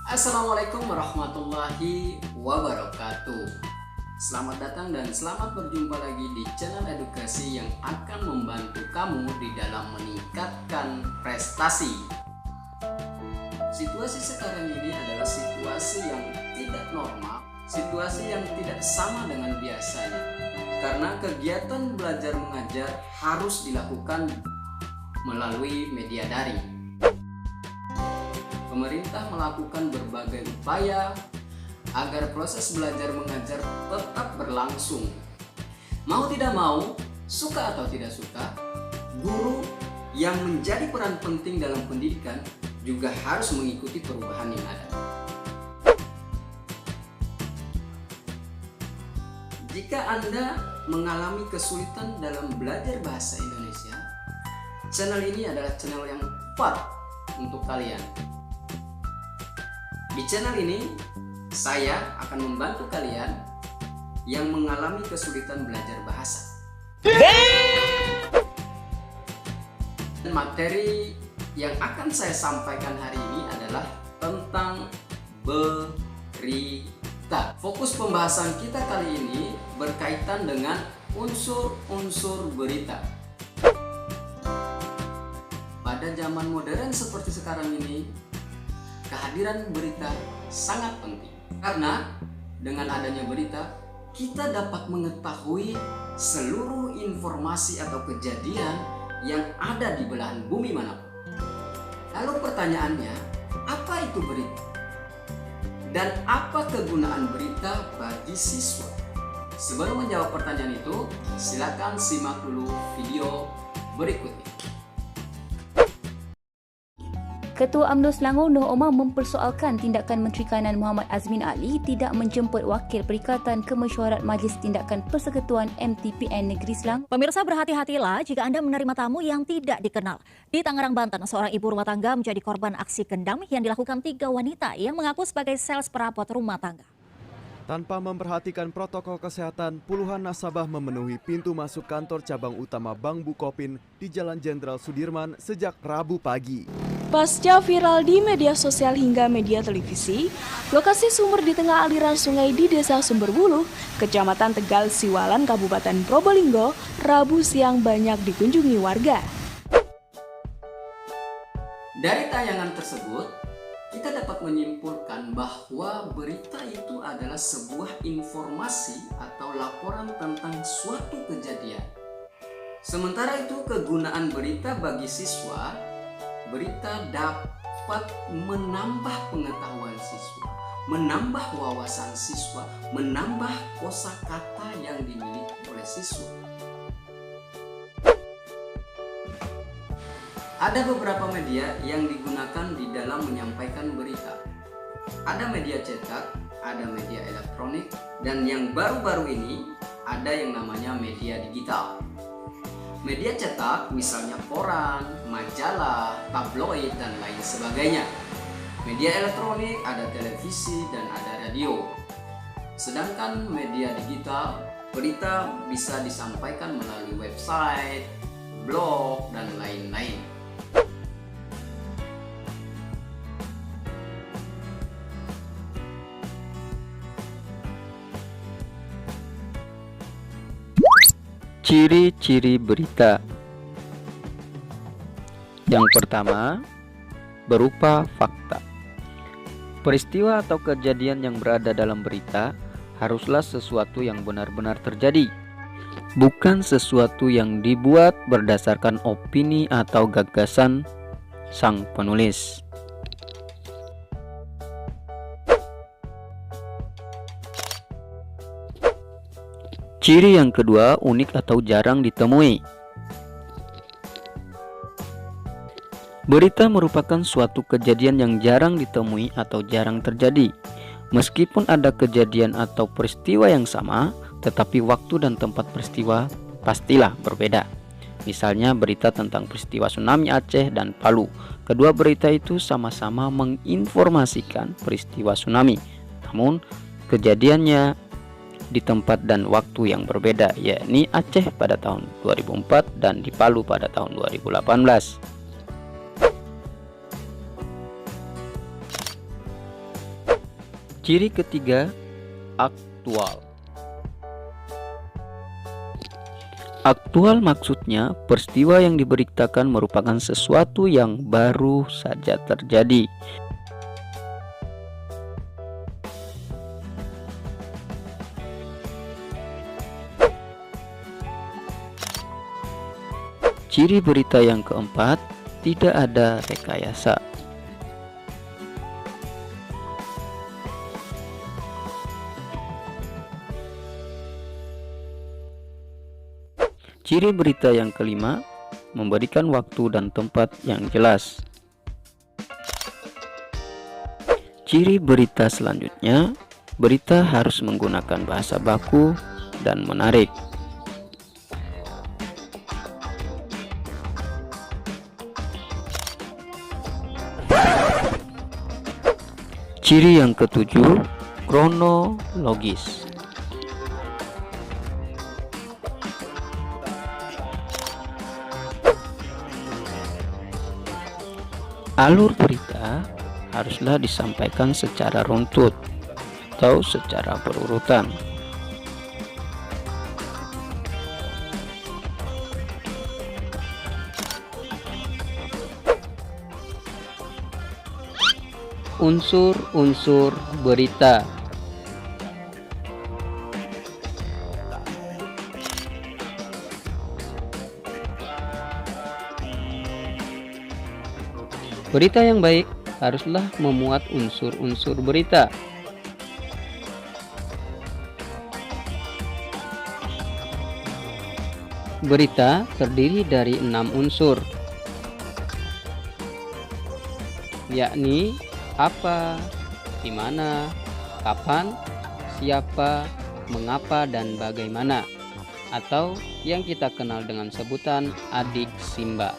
Assalamualaikum warahmatullahi wabarakatuh. Selamat datang dan selamat berjumpa lagi di channel edukasi yang akan membantu kamu di dalam meningkatkan prestasi. Situasi sekarang ini adalah situasi yang tidak normal, situasi yang tidak sama dengan biasanya. Karena kegiatan belajar mengajar harus dilakukan melalui media daring. Pemerintah melakukan berbagai upaya agar proses belajar mengajar tetap berlangsung. Mau tidak mau, suka atau tidak suka, guru yang menjadi peran penting dalam pendidikan juga harus mengikuti perubahan yang ada. Jika Anda mengalami kesulitan dalam belajar bahasa Indonesia, channel ini adalah channel yang tepat untuk kalian. Di channel ini, saya akan membantu kalian yang mengalami kesulitan belajar bahasa. Dan materi yang akan saya sampaikan hari ini adalah tentang berita. Fokus pembahasan kita kali ini berkaitan dengan unsur-unsur berita. Pada zaman modern seperti sekarang ini, kehadiran berita sangat penting karena dengan adanya berita kita dapat mengetahui seluruh informasi atau kejadian yang ada di belahan bumi manapun. Lalu pertanyaannya, apa itu berita? Dan apa kegunaan berita bagi siswa? Sebelum menjawab pertanyaan itu, silakan simak dulu video berikutnya. Ketua UMNO Selangor Nur Omar mempersoalkan tindakan Menteri Kanan Muhammad Azmin Ali tidak menjemput Wakil Perikatan Kemesyuarat Majlis Tindakan Persekutuan MTPN Negeri Selangor. Pemirsa, berhati-hatilah jika Anda menerima tamu yang tidak dikenal. Di Tangerang, Banten, seorang ibu rumah tangga menjadi korban aksi kendam yang dilakukan 3 wanita yang mengaku sebagai sales perabot rumah tangga. Tanpa memperhatikan protokol kesehatan, puluhan nasabah memenuhi pintu masuk kantor cabang utama Bank Bukopin di Jalan Jenderal Sudirman sejak Rabu pagi. Pasca viral di media sosial hingga media televisi, lokasi sumur di tengah aliran sungai di Desa Sumberbulu, Kecamatan Tegal Siwalan, Kabupaten Probolinggo, Rabu siang banyak dikunjungi warga. Dari tayangan tersebut, kita dapat menyimpulkan bahwa berita itu adalah sebuah informasi atau laporan tentang suatu kejadian. Sementara itu, kegunaan berita bagi siswa, berita dapat menambah pengetahuan siswa, menambah wawasan siswa, menambah kosakata yang dimiliki oleh siswa. Ada beberapa media yang digunakan di dalam menyampaikan berita. Ada media cetak, ada media elektronik, dan yang baru-baru ini ada yang namanya media digital. Media cetak misalnya koran, majalah, tabloid, dan lain sebagainya. Media elektronik ada televisi dan ada radio. Sedangkan media digital, berita bisa disampaikan melalui website, blog, dan lain-lain. Ciri-ciri berita. Yang pertama, berupa fakta. Peristiwa atau kejadian yang berada dalam berita haruslah sesuatu yang benar-benar terjadi, bukan sesuatu yang dibuat berdasarkan opini atau gagasan sang penulis. Ciri yang kedua, unik atau jarang ditemui. Berita merupakan suatu kejadian yang jarang ditemui atau jarang terjadi. Meskipun ada kejadian atau peristiwa yang sama, tetapi waktu dan tempat peristiwa pastilah berbeda. Misalnya berita tentang peristiwa tsunami Aceh dan Palu. Kedua berita itu sama-sama menginformasikan peristiwa tsunami, namun kejadiannya di tempat dan waktu yang berbeda, yakni Aceh pada tahun 2004 dan di Palu pada tahun 2018. Ciri ketiga, aktual. Aktual maksudnya peristiwa yang diberitakan merupakan sesuatu yang baru saja terjadi. Ciri berita yang keempat, tidak ada rekayasa. Ciri berita yang kelima, memberikan waktu dan tempat yang jelas. Ciri berita selanjutnya, berita harus menggunakan bahasa baku dan menarik. Ciri yang ketujuh, kronologis. Alur berita haruslah disampaikan secara runtut atau secara berurutan. Unsur-unsur berita. Berita yang baik haruslah memuat unsur-unsur berita. Berita terdiri dari 6 unsur, yakni apa, di mana, kapan, siapa, mengapa, dan bagaimana, atau yang kita kenal dengan sebutan adik Simba.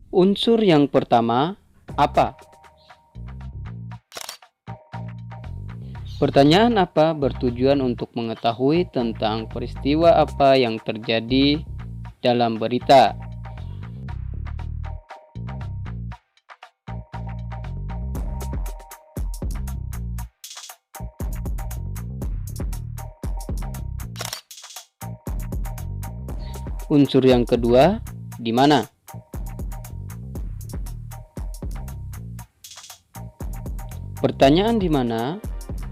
Unsur yang pertama, apa? Pertanyaan apa bertujuan untuk mengetahui tentang peristiwa apa yang terjadi dalam berita. Unsur yang kedua, di mana? Pertanyaan di mana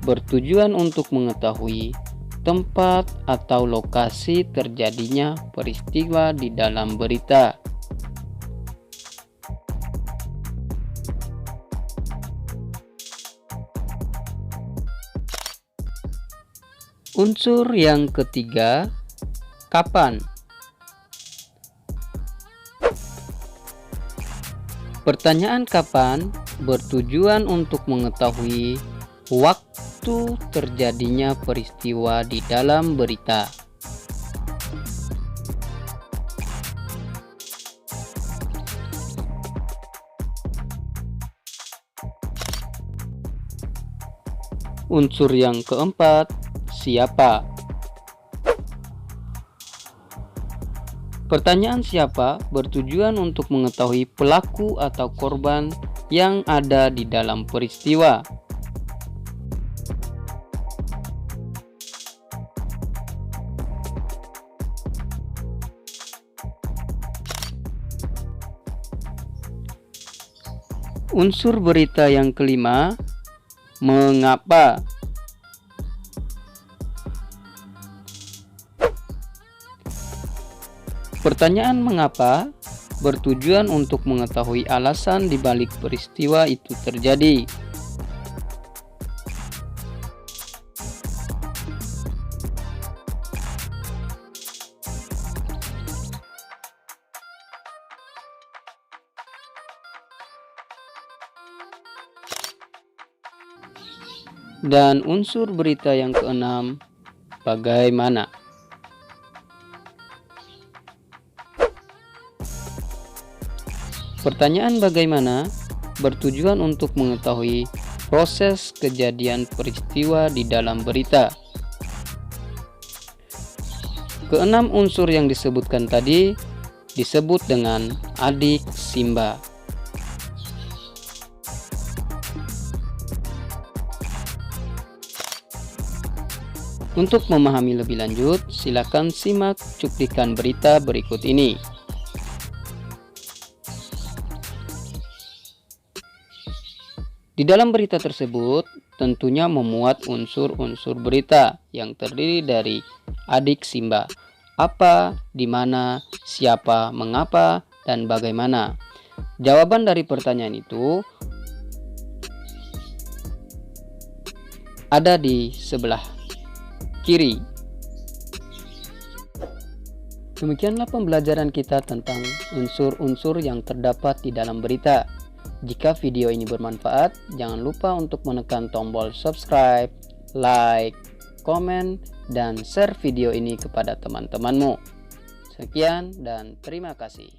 bertujuan untuk mengetahui tempat atau lokasi terjadinya peristiwa di dalam berita. Unsur yang ketiga, kapan? Pertanyaan kapan bertujuan untuk mengetahui waktu terjadinya peristiwa di dalam berita. Unsur yang keempat, siapa? Pertanyaan siapa bertujuan untuk mengetahui pelaku atau korban yang ada di dalam peristiwa. Unsur berita yang kelima, mengapa? Pertanyaan mengapa bertujuan untuk mengetahui alasan di balik peristiwa itu terjadi. Dan unsur berita yang keenam, bagaimana? Pertanyaan bagaimana bertujuan untuk mengetahui proses kejadian peristiwa di dalam berita. Keenam unsur yang disebutkan tadi disebut dengan adik Simba. Untuk memahami lebih lanjut, silakan simak cuplikan berita berikut ini. Di dalam berita tersebut tentunya memuat unsur-unsur berita yang terdiri dari adik Simba. Apa, di mana, siapa, mengapa, dan bagaimana. Jawaban dari pertanyaan itu ada di sebelah kiri. Demikianlah pembelajaran kita tentang unsur-unsur yang terdapat di dalam berita. Jika video ini bermanfaat, jangan lupa untuk menekan tombol subscribe, like, komen, dan share video ini kepada teman-temanmu. Sekian dan terima kasih.